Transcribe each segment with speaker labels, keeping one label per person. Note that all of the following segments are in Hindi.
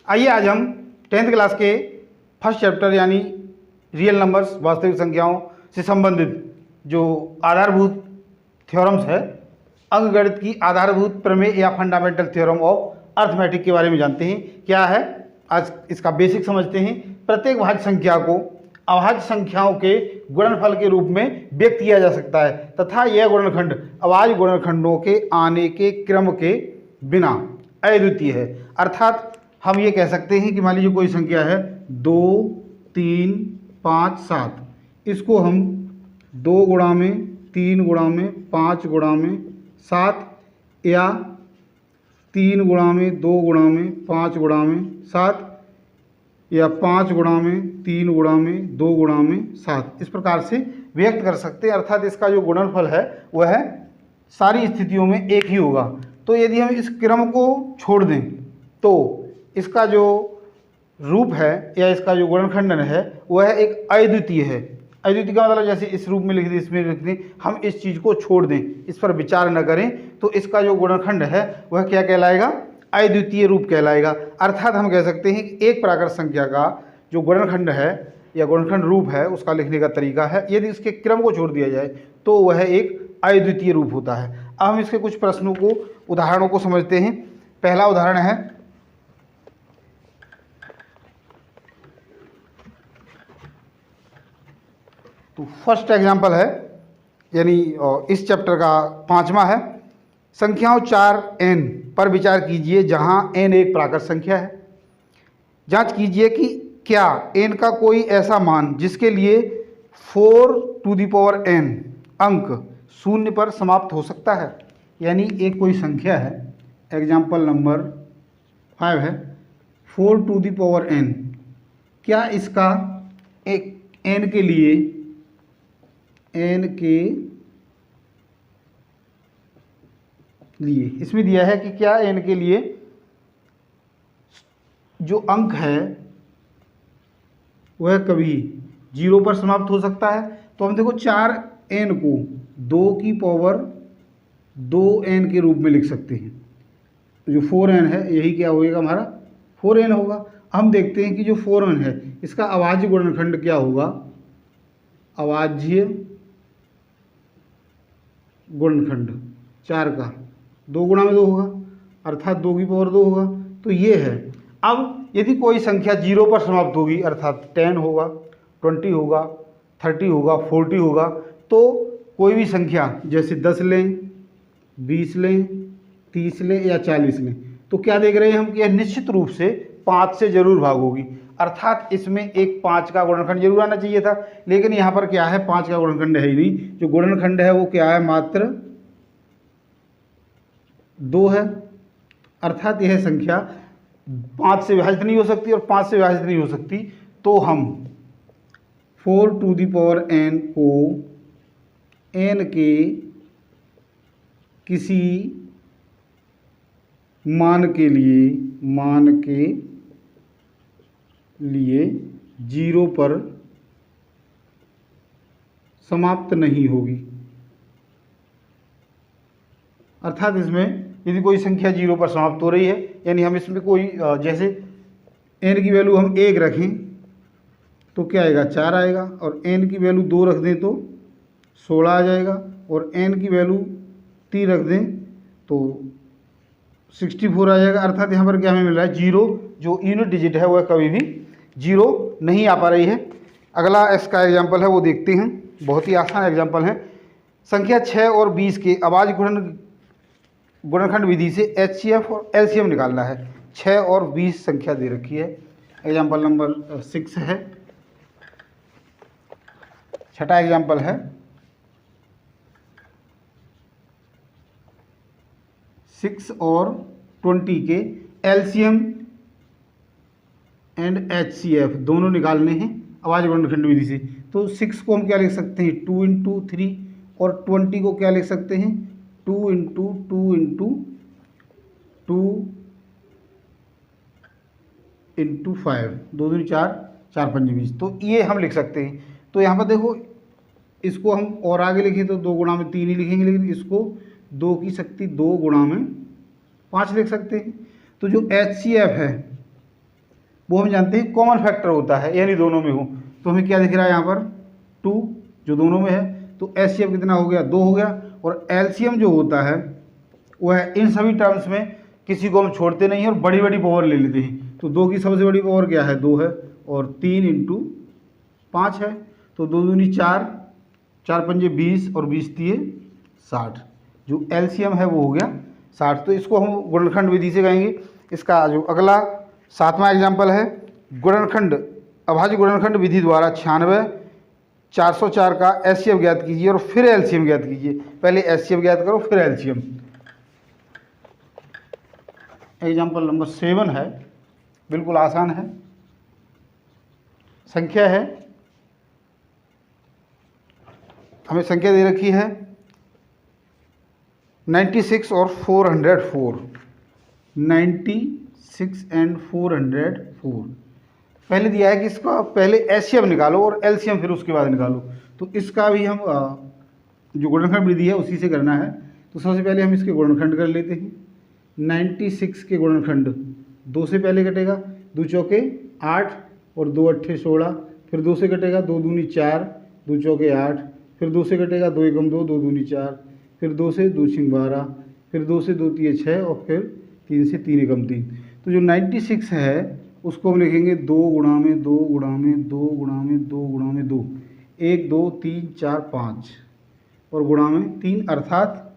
Speaker 1: आइए आज हम 10th क्लास के फर्स्ट चैप्टर यानी रियल नंबर्स वास्तविक संख्याओं से संबंधित जो आधारभूत थ्योरम्स है, अंकगणित की आधारभूत प्रमेय या फंडामेंटल थ्योरम ऑफ अर्थमेटिक के बारे में जानते हैं। क्या है, आज इसका बेसिक समझते हैं। प्रत्येक भाज्य संख्या को अभाज्य संख्याओं के गुणनफल के रूप में व्यक्त किया जा सकता है तथा यह गुणनखंड अभाज्य गुणनखंडों के आने के क्रम के बिना अद्वितीय है। अर्थात हम ये कह सकते हैं कि मान लीजिए कोई संख्या है 2, 3, 5, 7, इसको हम 2 गुणा में 3 गुणा में 5 गुणा में 7 या 3 गुणा में 2 गुणा में 5 गुणा में 7 या 5 गुणा में 3 गुणा में 2 गुणा में 7 इस प्रकार से व्यक्त कर सकते हैं। अर्थात इसका जो गुणनफल है वह सारी स्थितियों में एक ही होगा। तो यदि हम इस क्रम को छोड़ दें तो इसका जो रूप है या इसका जो गुणनखंडन है वह एक अद्वितीय है। अद्वितीय का मतलब जैसे इस रूप में लिख दें, इसमें लिख दें, हम इस चीज़ को छोड़ दें, इस पर विचार न करें तो इसका जो गुणनखंड है वह क्या कहलाएगा? अद्वितीय रूप कहलाएगा। अर्थात हम कह सकते हैं कि एक प्राकृत संख्या का जो गुणनखंड है या गुणनखंड रूप है उसका लिखने का तरीका है, यदि इसके क्रम को छोड़ दिया जाए तो वह एक अद्वितीय रूप होता है। अब हम इसके कुछ प्रश्नों को, उदाहरणों को समझते हैं। पहला उदाहरण है, तो फर्स्ट एग्जाम्पल है यानी इस चैप्टर का 5वां है। संख्याओं 4n पर विचार कीजिए जहां n एक प्राकृत संख्या है। जांच कीजिए कि क्या n का कोई ऐसा मान जिसके लिए 4n अंक शून्य पर समाप्त हो सकता है। यानी एक कोई संख्या है, एग्जाम्पल नंबर 5 है, 4n, क्या इसका एक n के लिए इसमें दिया है कि क्या n के लिए जो अंक है वह कभी 0 पर समाप्त हो सकता है। तो हम देखो 4n को 2n के रूप में लिख सकते हैं। तो जो 4n है यही क्या होगा, हमारा 4n होगा। हम देखते हैं कि जो 4n है इसका अभाज्य गुणनखंड क्या होगा? अभाज्य गुणनखंड 4 का 2 गुणा में 2 होगा, अर्थात 2 की पावर 2 होगा। तो ये है। अब यदि कोई संख्या 0 पर समाप्त होगी, अर्थात 10 होगा, 20 होगा, 30 होगा, 40 होगा, तो कोई भी संख्या जैसे 10 लें, 20 लें, 30 लें या 40 लें, तो क्या देख रहे हैं हम कि यह निश्चित रूप से 5 से जरूर भाग होगी। अर्थात इसमें एक 5 का गुणनखंड जरूर आना चाहिए था, लेकिन यहाँ पर क्या है, 5 का गुणनखंड है ही नहीं। जो गुणनखंड है वो क्या है, मात्र 2 है। अर्थात यह संख्या 5 से विभाजित नहीं हो सकती और 5 से विभाजित नहीं हो सकती। तो हम 4n को n के किसी मान के लिए 0 पर समाप्त नहीं होगी। अर्थात इसमें यदि कोई संख्या 0 पर समाप्त हो रही है, यानी हम इसमें कोई जैसे n की वैल्यू हम 1 रखें तो क्या आएगा, 4 आएगा, और n की वैल्यू 2 रख दें तो 16 आ जाएगा, और n की वैल्यू 3 रख दें तो 64 आ जाएगा। अर्थात यहाँ पर क्या हमें मिल रहा है, 0 जो यूनिट डिजिट है वह कभी भी 0 नहीं आ पा रही है। अगला इसका एग्जाम्पल है वो देखते हैं, बहुत ही आसान एग्जाम्पल है। संख्या 6 और 20 के अभाज्य गुणनखंड विधि से HCF और LCM निकालना है। 6 और 20 संख्या दे रखी है, एग्जाम्पल नंबर 6 है। छठा एग्जाम्पल है, 6 और 20 के LCM एंड HCF दोनों निकालने हैं अभाज्य गुणनखंड विधि से। तो 6 को हम क्या लिख सकते हैं, 2 × 3, और 20 को क्या लिख सकते हैं, 2 × 2 × 5, 2 दूनी 4, 4 पंजे 20। तो ये हम लिख सकते हैं। तो यहाँ पर देखो, इसको हम और आगे लिखें तो 2 गुणा में 3 ही लिखेंगे, लेकिन इसको 2 की शक्ति 2 गुणा में 5 लिख सकते हैं। तो जो HCF है वो हम जानते हैं कॉमन फैक्टर होता है, यानी दोनों में हो। तो हमें क्या दिख रहा है यहाँ पर 2 जो दोनों में है, तो एचसीएफ कितना हो गया 2 हो गया। और एलसीएम जो होता है वह इन सभी टर्म्स में किसी को हम छोड़ते नहीं हैं और बड़ी बड़ी पावर ले लेते हैं। तो 2 की सबसे बड़ी पावर क्या है 2 है, और 3 × 5 है, तो 2 दूनी 4, 4 पंजे 20 और 20 तिये 60। जो एलसीएम है वो हो गया 60। तो इसको हम गुणनखंड विधि से कहेंगे। इसका जो अगला 7वां एग्जाम्पल है गुणनखंड अभाज्य गुणनखंड विधि द्वारा 96 404 का एचसीएफ ज्ञात कीजिए और फिर एलसीएम ज्ञात कीजिए। पहले एचसीएफ ज्ञात करो फिर एलसीएम। एग्जाम्पल नंबर 7 है, बिल्कुल आसान है। संख्या है, हमें संख्या दे रखी है 96 और 404, 96 एंड 404। पहले दिया है कि इसका पहले एचसीएफ निकालो और एलसीएम फिर उसके बाद निकालो। तो इसका भी हम जो गुणनखंड विधि है उसी से करना है। तो सबसे पहले हम इसके गुणनखंड कर लेते हैं। 96 के गुणनखंड 2 से पहले कटेगा, 2 चौके 8 और 2 अट्ठे 16, फिर 2 से कटेगा, 2 दूनी 4, 2 चौके 8, फिर 2 से कटेगा, 2 एकम 2, 2 दूनी 4, फिर 2 से 2 छिंग 12, फिर 2 से 2 तिये 6 और फिर 3 से 3 एकम 3। तो जो 96 है उसको हम लिखेंगे 2 गुणा में 2 गुणा में 2 गुणा में 2 गुणा में 2, 1 2 3 4 5 और गुणा में 3, अर्थात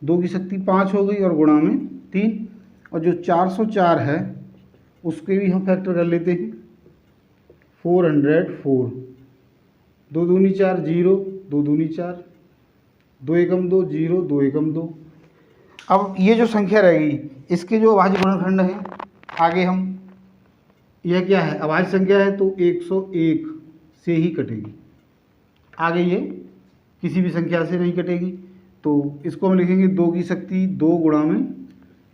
Speaker 1: 2 की शक्ति 5 हो गई और गुणा में 3। और जो 404 है उसके भी हम फैक्टर कर लेते हैं 404, 2 दूनी 4 0, 2 दूनी 4, 2 एकम 2 0, 2 एकम 2। अब ये जो संख्या रहेगी इसके जो अभाज्य गुणनखंड है, आगे हम यह क्या है अभाज्य संख्या है तो 101 से ही कटेगी, आगे ये किसी भी संख्या से नहीं कटेगी। तो इसको हम लिखेंगे 2 की शक्ति 2 गुणा में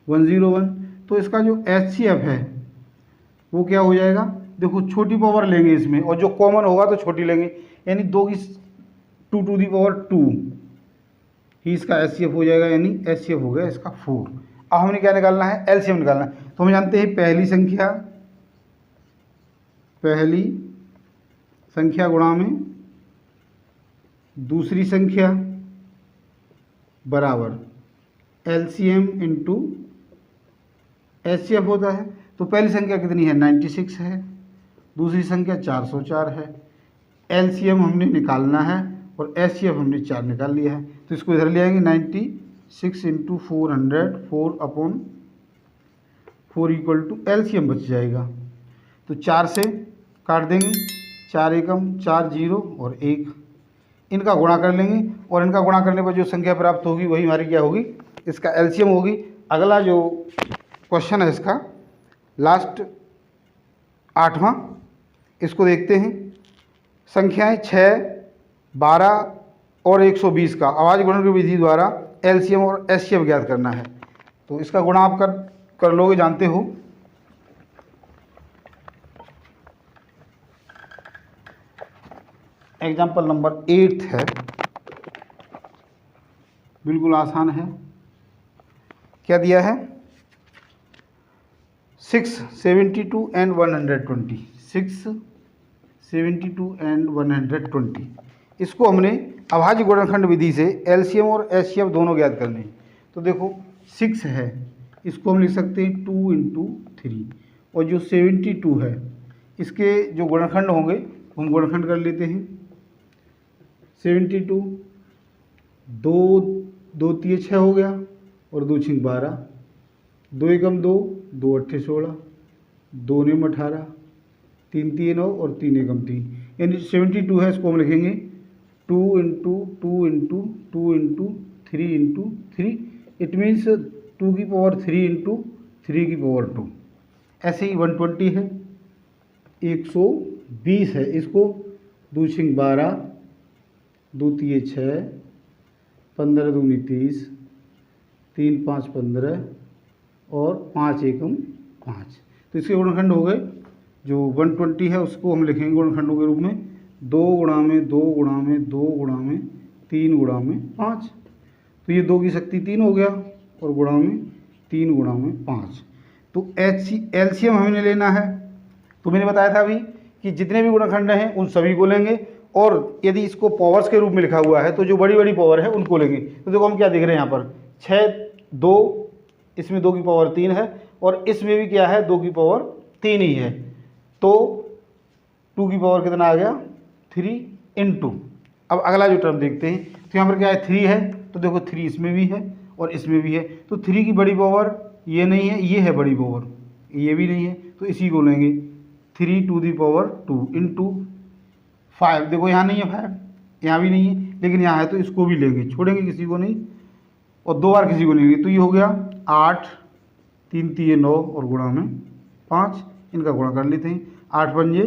Speaker 1: 101। तो इसका जो एचसीएफ है वो क्या हो जाएगा, देखो छोटी पावर लेंगे इसमें और जो कॉमन होगा तो छोटी लेंगे, यानी 2 की 2 टू दी पावर 2 ही इसका एचसीएफ हो जाएगा, यानी एचसीएफ हो गया इसका 4। अब हमने क्या निकालना है एलसीएम निकालना है। तो हम जानते हैं पहली संख्या गुणा में दूसरी संख्या बराबर एलसीएम इंटू एचसीएफ होता है। तो पहली संख्या कितनी है 96 है, दूसरी संख्या 404 है। एलसीएम हमने निकालना है और एचसीएफ हमने 4 निकाल लिया है। तो इसको इधर ले आएंगे 96 इंटू 400, 4/4 इक्वल टू एलसीएम बच जाएगा। तो 4 से काट देंगे, 4 एकम 4 0 और 1, इनका गुणा कर लेंगे और इनका गुणा करने पर जो संख्या प्राप्त होगी वही हमारी क्या होगी, इसका एलसीएम होगी। अगला जो क्वेश्चन है इसका लास्ट 8वां, इसको देखते हैं। संख्याएं 6, 12 और 120 का अभाज्य गुणनखंड विधि द्वारा एलसीएम और एचसीएफ ज्ञात करना है। तो इसका गुणा आप कर लोगे, जानते हो। एग्जाम्पल नंबर 8 है, बिल्कुल आसान है। क्या दिया है 6, 72 एंड 120, 6, 72 एंड 120। इसको हमने अभाज्य गुणनखंड विधि से एलसीएम और एचसीएफ दोनों ज्ञात करने हैं। तो देखो 6 है, इसको हम लिख सकते हैं 2 × 3, और जो 72 है इसके जो गुणनखंड होंगे हम गुणनखंड कर लेते हैं। 72 2 तिये 6 हो गया और 2 छिंग 12, 2 एकम 2, 2 अट्ठे 16, 2 नेम 18, 3 तिये 9 और 3 एकम 3, यानी 72 है इसको हम लिखेंगे 2 × 2 × 2 × 3 × 3। इट मीन्स 2 की पावर 3 × 3 की पावर 2। ऐसे ही 120 है, 120 है, इसको 2 छिंग 12, 2 तिये 6, 15 दूनी 30, 3 5 15 और 5 एकम 5। तो इसके गुणनखंड हो गए। जो 120 है उसको हम लिखेंगे गुणनखंडों के रूप में 2 गुणा में 2 गुणा में 2 गुणा में 3 गुणा में 5। तो ये 2 की शक्ति 3 हो गया और गुणा में 3 गुणा में 5। तो एलसीएम हमें लेना है तो मैंने बताया था अभी कि जितने भी गुणनखंड हैं उन सभी को लेंगे, और यदि इसको पावर्स के रूप में लिखा हुआ है तो जो बड़ी बड़ी पावर है उनको लेंगे। तो देखो हम क्या देख रहे हैं यहाँ पर 6 2, इसमें 2 की पावर 3 है, और इसमें भी क्या है 2 की पावर 3 ही है, तो 2 की पावर कितना आ गया 3 इंटू। अब अगला जो टर्म देखते हैं, तो यहाँ पर क्या है 3 है, तो देखो 3 इसमें भी है और इसमें भी है, तो 3 की बड़ी पावर ये नहीं है, ये है बड़ी पावर, ये भी नहीं है, तो इसी को लेंगे 3 टू दी पावर 2 इंटू 5। देखो यहाँ नहीं है 5, यहाँ भी नहीं है, लेकिन यहाँ है तो इसको भी लेंगे, छोड़ेंगे किसी को नहीं, और 2 बार किसी को नहीं लेंगे, तो ये हो गया 8 3 3 9 और गुणा में 5, इनका गुणा कर लेते हैं। 8 पंजे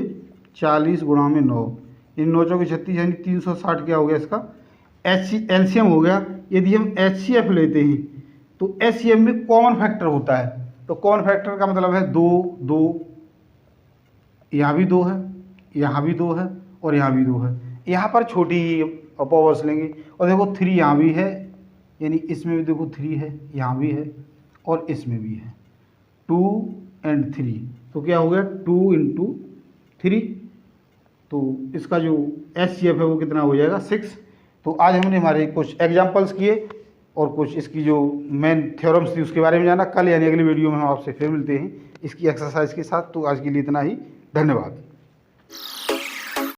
Speaker 1: 40 गुणा में 9, इन 9 चौके 36 यानी 360 क्या हो गया इसका एलसीएम हो गया। यदि हम एचसीएफ लेते हैं तो एचसीएफ में कॉमन फैक्टर होता है, तो कॉमन फैक्टर का मतलब है 2 2, यहाँ भी 2 है, यहाँ भी 2 है और यहाँ भी 2 है, यहाँ पर छोटी ही पावर्स लेंगे। और देखो 3 यहाँ भी है, यानी इसमें भी देखो 3 है, यहाँ भी है और इसमें भी है, 2 और 3, तो क्या हो गया 2 इंटू 3, तो इसका जो एचसीएफ है वो कितना हो जाएगा 6। तो आज हमने हमारे कुछ एग्जाम्पल्स किए और कुछ इसकी जो मेन थ्योरम्स थी उसके बारे में जाना। कल यानी अगली वीडियो में हम आपसे फिर मिलते हैं इसकी एक्सरसाइज के साथ। तो आज के लिए इतना ही, धन्यवाद।